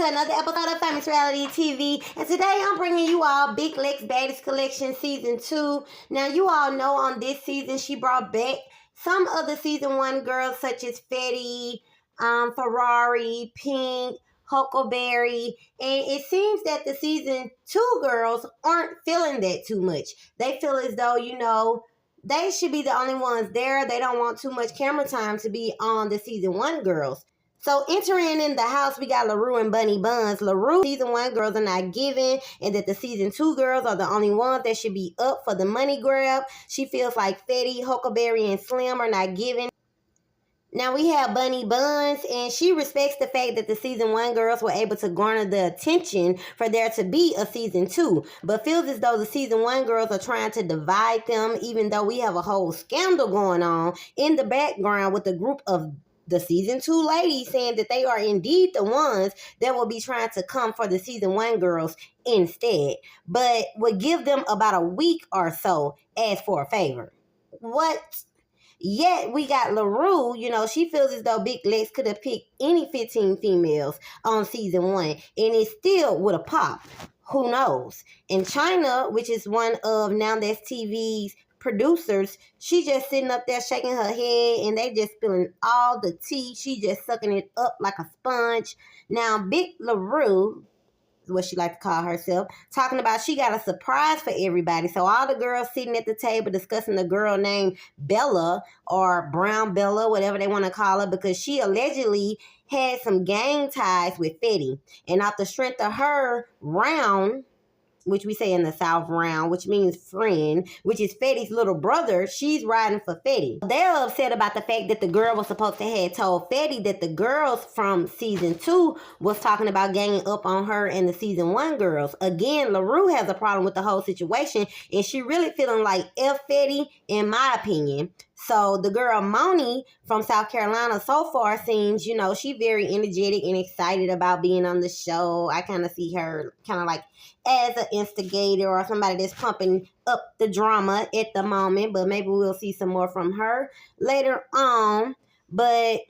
to another episode of Famous Reality TV, and today I'm bringing you all Big Lex Baddies Collection Season 2. Now, you all know on this season, she brought back some of the Season 1 girls, such as Fetty, Ferrari, Pink, Huckleberry, and it seems that the Season 2 girls aren't feeling that too much. They feel as though, they should be the only ones there. They don't want too much camera time to be on the Season 1 girls. So entering in the house, we got LaRue and Bunny Buns. LaRue, Season 1 girls are not giving, and that the Season 2 girls are the only ones that should be up for the money grab. She feels like Fetty, Huckleberry, and Slim are not giving. Now we have Bunny Buns, and she respects the fact that the Season 1 girls were able to garner the attention for there to be a Season 2, but feels as though the Season 1 girls are trying to divide them, even though we have a whole scandal going on in the background with a group of the Season 2 ladies saying that they are indeed the ones that will be trying to come for the Season 1 girls instead, but would give them about a week or so as for a favor. What? Yet we got LaRue, she feels as though Big Lex could have picked any 15 females on Season 1 and it still would have popped. Who knows? And China, which is one of Now That's TV's producers, she just sitting up there shaking her head and they just spilling all the tea. She just sucking it up like a sponge. Now, Big LaRue, what she like to call herself, talking about she got a surprise for everybody. So all the girls sitting at the table discussing the girl named Bella, or Brown Bella, whatever they want to call her, because she allegedly had some gang ties with Fetty. And off the strength of her round, which we say in the South round, which means friend, which is Fetty's little brother, she's riding for Fetty. They're upset about the fact that the girl was supposed to have told Fetty that the girls from Season 2 was talking about ganging up on her and the Season 1 girls. Again, LaRue has a problem with the whole situation, and she really feeling like F Fetty, in my opinion. So the girl Moni from South Carolina so far seems, she very energetic and excited about being on the show. I kind of see her kind of like as an instigator or somebody that's pumping up the drama at the moment. But maybe we'll see some more from her later on. But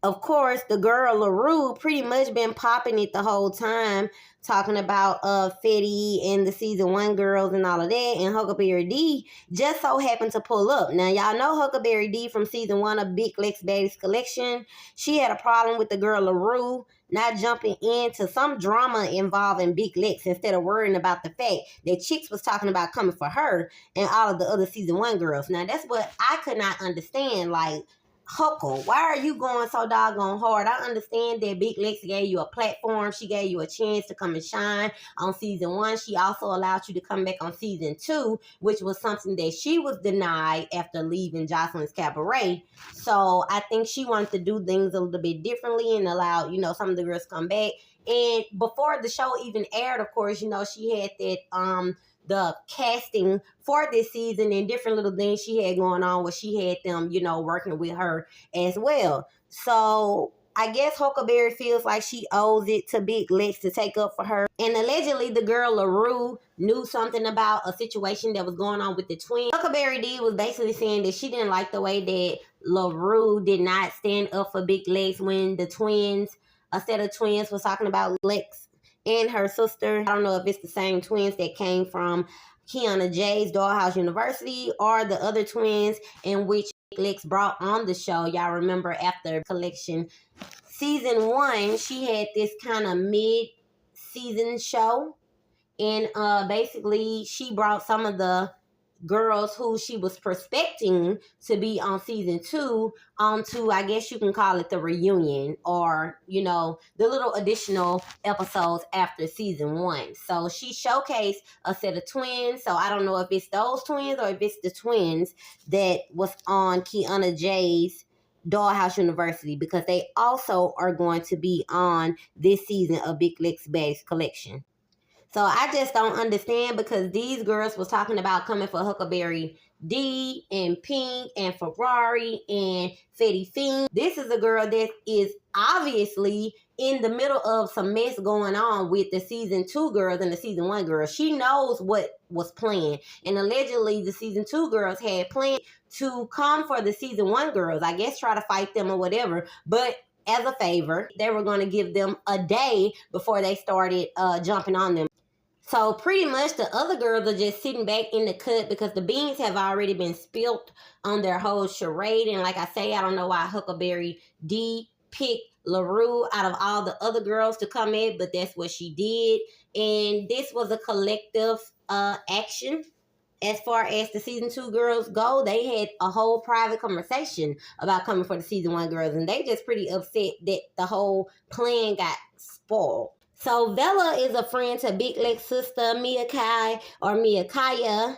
of course, the girl LaRue pretty much been popping it the whole time, talking about Fetty and the Season 1 girls and all of that. And Huckleberry D just so happened to pull up. Now, y'all know Huckleberry D from Season 1 of Big Lex Baddies Collection. She had a problem with the girl LaRue not jumping into some drama involving Big Lex instead of worrying about the fact that chicks was talking about coming for her and all of the other Season 1 girls. Now, that's what I could not understand. Like, Huckle, why are you going so doggone hard? I understand that Big Lex gave you a platform. She gave you a chance to come and shine on Season 1. She also allowed you to come back on Season 2, which was something that she was denied after leaving Jocelyn's Cabaret. So I think she wanted to do things a little bit differently and allow, some of the girls come back. And before the show even aired, of course, she had that the casting for this season and different little things she had going on where she had them, working with her as well. So I guess Huckleberry feels like she owes it to Big Lex to take up for her. And allegedly the girl LaRue knew something about a situation that was going on with the twins. Huckleberry D was basically saying that she didn't like the way that LaRue did not stand up for Big Lex when the twins, a set of twins, was talking about Lex and her sister. I don't know if it's the same twins that came from Kiana J's Dollhouse University or the other twins in which Lex brought on the show. Y'all remember after Collection Season 1, she had this kind of mid-season show. And basically, she brought some of the girls who she was prospecting to be on Season 2 onto, I guess you can call it the reunion, or, the little additional episodes after Season 1. So she showcased a set of twins. So I don't know if it's those twins or if it's the twins that was on Kiana J's Dollhouse University, because they also are going to be on this season of Big Lex Baddies Collection. So I just don't understand, because these girls was talking about coming for Huckleberry D and Pink and Ferrari and Fetty Fiend. This is a girl that is obviously in the middle of some mess going on with the Season 2 girls and the Season 1 girls. She knows what was planned. And allegedly the Season 2 girls had planned to come for the Season 1 girls. I guess try to fight them or whatever. But as a favor. They were going to give them a day before they started jumping on them. So pretty much the other girls are just sitting back in the cut because the beans have already been spilt on their whole charade. And like I say, I don't know why Huckleberry D picked LaRue out of all the other girls to come in, but that's what she did. And this was a collective action. As far as the season 2 girls go, they had a whole private conversation about coming for the season 1 girls, and they just pretty upset that the whole plan got spoiled. So Vella is a friend to Big Leg's sister, Meakya or Meakya.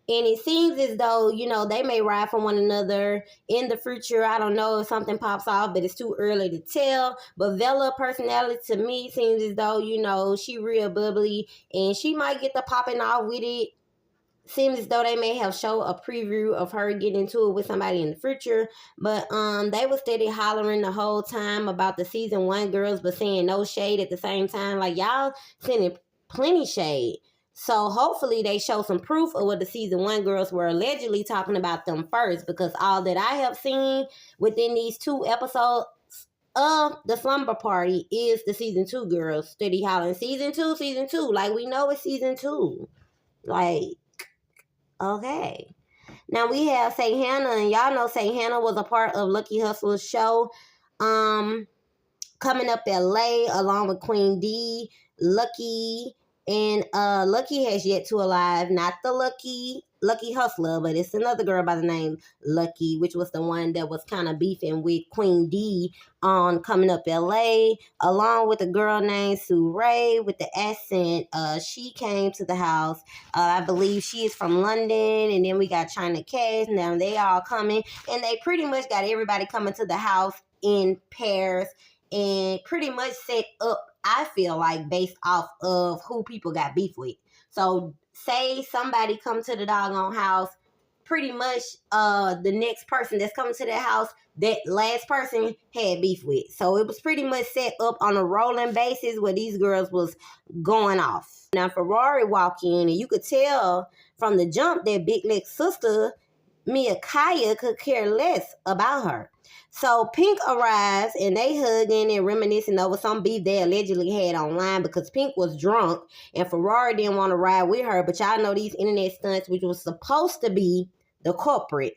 And it seems as though, you know, they may ride for one another in the future. I don't know if something pops off, but it's too early to tell. But Vella personality to me seems as though, you know, she real bubbly and she might get the popping off with it. Seems as though they may have showed a preview of her getting into it with somebody in the future. But they were steady hollering the whole time about the season 1 girls, but saying no shade at the same time. Like, y'all sending plenty shade. So hopefully they show some proof of what the season 1 girls were allegedly talking about them first. Because all that I have seen within these 2 episodes of the slumber party is the season 2 girls steady hollering season 2, season 2. Like, we know it's season 2. Like, okay. Now we have Say Hannah, and y'all know Say Hannah was a part of Lucky Hustler's show. Coming Up LA along with Queen D, Lucky, and Lucky has yet to arrive. Not the Lucky Hustler, but it's another girl by the name Lucky, which was the one that was kind of beefing with Queen D on Coming Up LA, along with a girl named Sue Ray with the accent. She came to the house. I believe she is from London, and then we got China Cash. Now they all coming, and they pretty much got everybody coming to the house in pairs and pretty much set up, I feel like, based off of who people got beef with. So say somebody come to the doggone house, pretty much the next person that's coming to that house, that last person had beef with. So it was pretty much set up on a rolling basis where these girls was going off. Now Ferrari walked in, and you could tell from the jump that Big Leg's sister, Meakya, could care less about her. So Pink arrives, and they hugging and reminiscing over some beef they allegedly had online because Pink was drunk and Ferrari didn't want to ride with her. But y'all know these internet stunts, which was supposed to be the culprit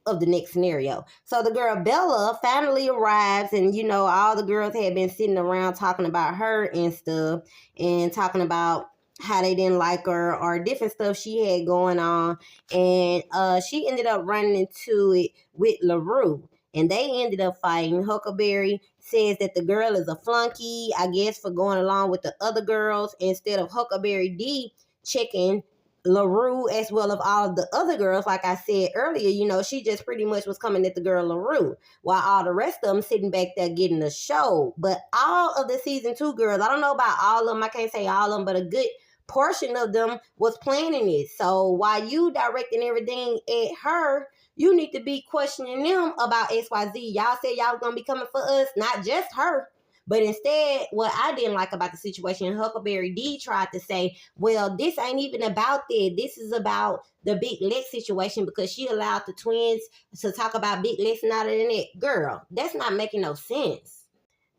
of the next scenario. So the girl Bella finally arrives, and you know, all the girls had been sitting around talking about her and stuff, and talking about how they didn't like her or different stuff she had going on. And she ended up running into it with LaRue. And they ended up fighting. Huckleberry says that the girl is a flunky, I guess, for going along with the other girls instead of Huckleberry D checking LaRue as well as all of the other girls. Like I said earlier, you know, she just pretty much was coming at the girl LaRue, while all the rest of them sitting back there getting the show. But all of the season 2 girls, I don't know about all of them, I can't say all of them, but a good portion of them was planning it. So while you directing everything at her, you need to be questioning them about XYZ. Y'all said y'all was going to be coming for us, not just her. But instead, what I didn't like about the situation, Huckleberry D tried to say, well, this ain't even about that. This is about the Big Lex situation because she allowed the twins to talk about Big Lex and all of that. Girl, that's not making no sense.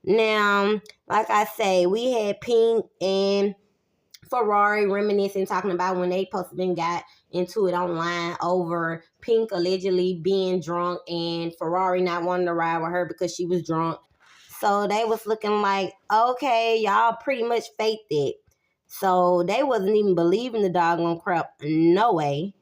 Now, like I say, we had Pink and Ferrari reminiscing, talking about when they supposed to been got into it online over Pink allegedly being drunk and Ferrari not wanting to ride with her because she was drunk. So they was looking like, okay, y'all pretty much faked it. So they wasn't even believing the doggone crap, no way.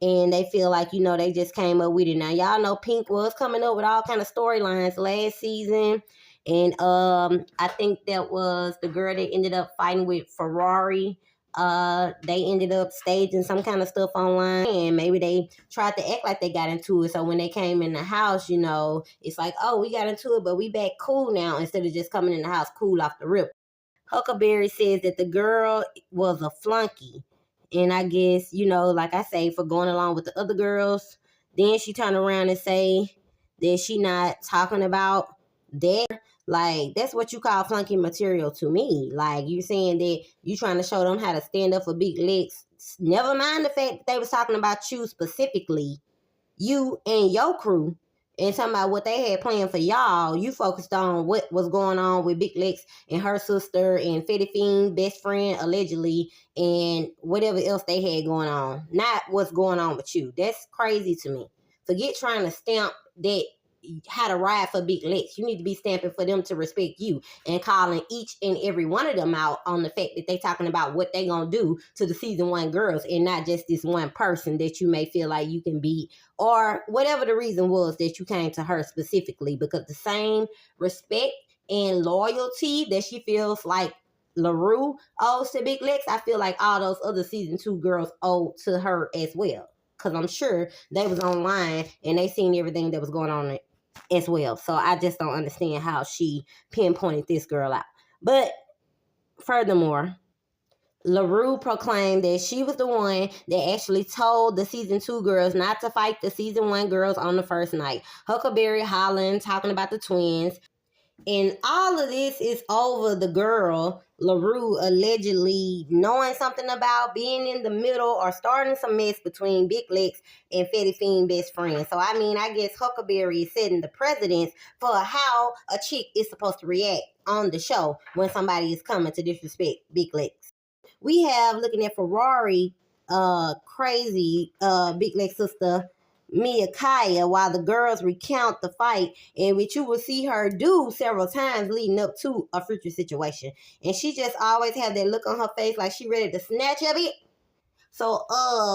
And they feel like, you know, they just came up with it. Now, y'all know Pink was coming up with all kind of storylines last season. And I think that was the girl that ended up fighting with Ferrari. They ended up staging some kind of stuff online, and maybe they tried to act like they got into it. So when they came in the house, you know, it's like, oh, we got into it, but we back cool now, instead of just coming in the house cool off the rip. Huckleberry says that the girl was a flunky. And I guess, you know, like I say, for going along with the other girls. Then she turned around and say that she not talking about that. Like, that's what you call flunky material to me. Like, you saying that you trying to show them how to stand up for Big Lex. Never mind the fact that they was talking about you specifically, you and your crew. and talking about what they had planned for y'all, you focused on what was going on with Big Lex and her sister and Fetty Fiend, best friend, allegedly, and whatever else they had going on. Not what's going on with you. That's crazy to me. Forget trying to stamp that how to ride for Big Lex. You need to be stamping for them to respect you and calling each and every one of them out on the fact that they talking about what they gonna do to the season 1 girls and not just this one person that you may feel like you can beat, or whatever the reason was that you came to her specifically, because the same respect and loyalty that she feels like LaRue owes to Big Lex, I feel like all those other season 2 girls owe to her as well. Because I'm sure they was online and they seen everything that was going on as well. So I just don't understand how she pinpointed this girl out. But furthermore, LaRue proclaimed that she was the one that actually told the season 2 girls not to fight the season 1 girls on the first night. Huckleberry hollering, talking about the twins. And all of this is over the girl, LaRue, allegedly knowing something about being in the middle or starting some mess between Big Lex and Fetty Fiend best friend. So, I mean, I guess Huckleberry is setting the precedence for how a chick is supposed to react on the show when somebody is coming to disrespect Big Lex. We have, looking at Ferrari, crazy Big Lex sister, Meakya, while the girls recount the fight, and which you will see her do several times leading up to a future situation. And she just always had that look on her face like she ready to snatch a bit. So,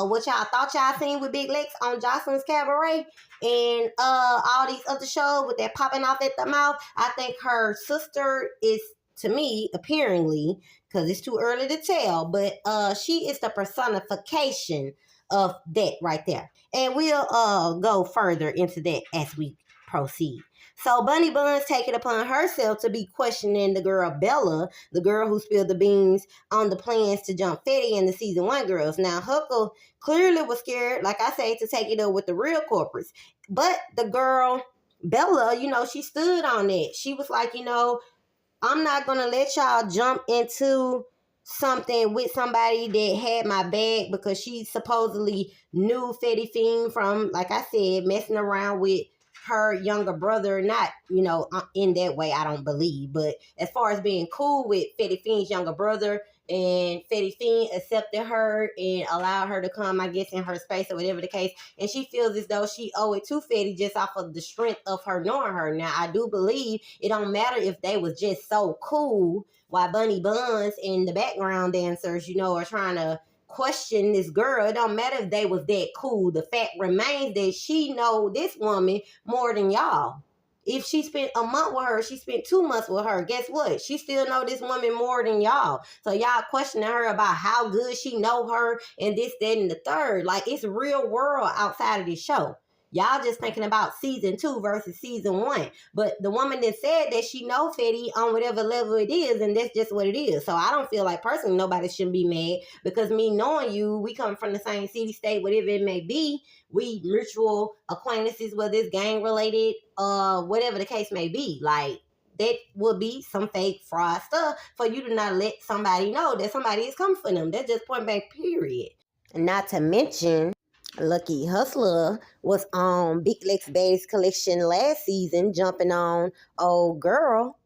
what y'all thought y'all seen with Big Lex on Jocelyn's Cabaret and all these other shows with that popping off at the mouth? I think her sister is, to me, appearingly, because it's too early to tell, but she is the personification of that right there. And we'll go further into that as we proceed. So Bunny Buns take it upon herself to be questioning the girl Bella, the girl who spilled the beans on the plans to jump Fetty in the season 1 girls. Now Huckle clearly was scared, like I say, to take it up with the real corporates. But the girl Bella, she stood on that. She was like, I'm not going to let y'all jump into something with somebody that had my bag, because she supposedly knew Fetty Fiend from, like I said, messing around with her younger brother. Not, in that way, I don't believe. But as far as being cool with Fetty Fiend's younger brother, and Fetty Fiend accepted her and allowed her to come, I guess, in her space or whatever the case. And she feels as though she owed it to Fetty just off of the strength of her knowing her. Now, I do believe it don't matter if they was just so cool while Bunny Buns and the background dancers, are trying to question this girl. It don't matter if they was that cool. The fact remains that she know this woman more than y'all. If she spent a month with her, she spent 2 months with her, guess what? She still know this woman more than y'all. So y'all questioning her about how good she know her and this, that, and the third. Like, it's real world outside of this show. Y'all just thinking about season 2 versus season 1. But the woman that said that she know Fetty on whatever level it is, and that's just what it is. So I don't feel like personally nobody shouldn't be mad, because me knowing you, we come from the same city, state, whatever it may be. We mutual acquaintances, whether it's gang related, whatever the case may be. Like, that would be some fake fraud stuff for you to not let somebody know that somebody is coming for them. That's just point blank, period. Not to mention, Lucky Hustler was on Big Lex Baddies collection last season, jumping on old girl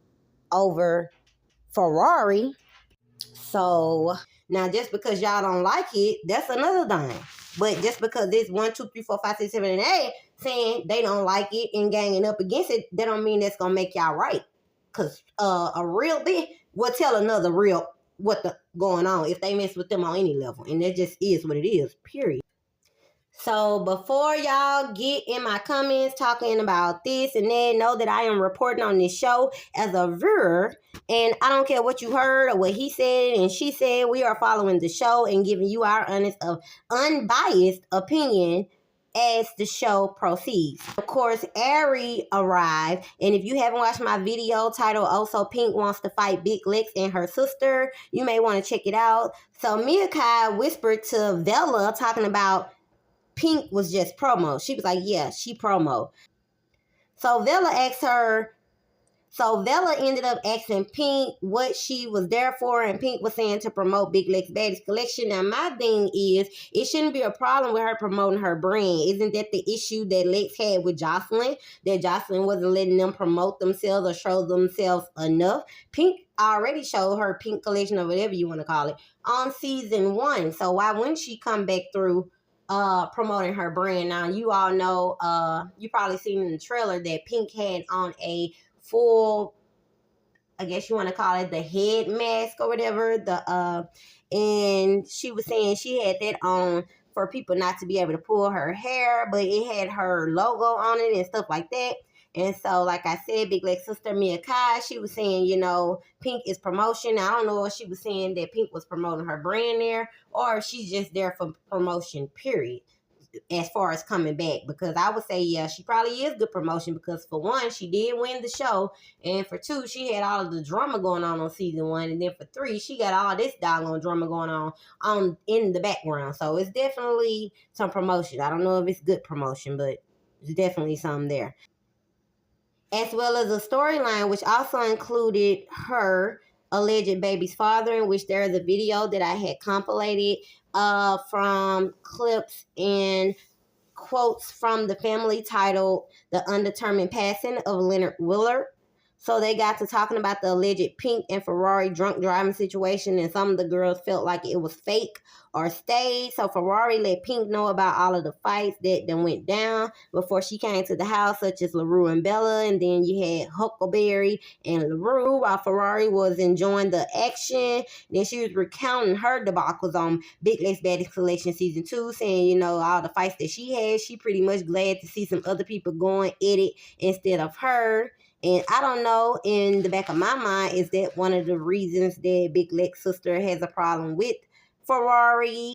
over Ferrari. So now, just because y'all don't like it, that's another thing. But just because it's 1, 2, 3, 4, 5, 6, 7, and 8 saying they don't like it and ganging up against it, that don't mean that's gonna make y'all right. Cause a real bitch will tell another real what the going on if they mess with them on any level, and that just is what it is. Period. So before y'all get in my comments talking about this and that, know that I am reporting on this show as a viewer, and I don't care what you heard or what he said and she said. We are following the show and giving you our honest, unbiased opinion as the show proceeds. Of course, Ari arrived, and if you haven't watched my video titled "Also Pink Wants to Fight Big Lex and Her Sister," you may want to check it out. So Meakya whispered to Vella talking about Pink was just promo. She was like, yeah, she promo. So Vella asked her So Vella ended up asking Pink what she was there for, and Pink was saying to promote Big Lex Baddies collection. Now my thing is, it shouldn't be a problem with her promoting her brand. Isn't that the issue that Lex had with Jocelyn? That Jocelyn wasn't letting them promote themselves or show themselves enough. Pink already showed her Pink collection or whatever you want to call it on season 1. So why wouldn't she come back through promoting her brand? Now you all know, you probably seen in the trailer that Pink had on a full, I guess you want to call it the head mask or whatever, and she was saying she had that on for people not to be able to pull her hair, but it had her logo on it and stuff like that. And so, like I said, Big Lex sister Meakya, she was saying, Pink is promotion. I don't know if she was saying that Pink was promoting her brand there, or if she's just there for promotion, period, as far as coming back. Because I would say, yeah, she probably is good promotion, because for one, she did win the show, and for two, she had all of the drama going on season 1, and then for 3, she got all this doggone drama going on in the background. So it's definitely some promotion. I don't know if it's good promotion, but there's definitely some there, as well as a storyline which also included her alleged baby's father, in which there is a video that I had compilated from clips and quotes from the family titled "The Undetermined Passing of Leonard Willard." So they got to talking about the alleged Pink and Ferrari drunk driving situation, and some of the girls felt like it was fake or staged. So Ferrari let Pink know about all of the fights that then went down before she came to the house, such as LaRue and Bella, and then you had Huckleberry and LaRue while Ferrari was enjoying the action. Then she was recounting her debacles on Big Lex Baddies Collection Season 2, saying, all the fights that she had, she pretty much glad to see some other people going at it instead of her. And I don't know, in the back of my mind, is that one of the reasons that Big Lex sister has a problem with Ferrari?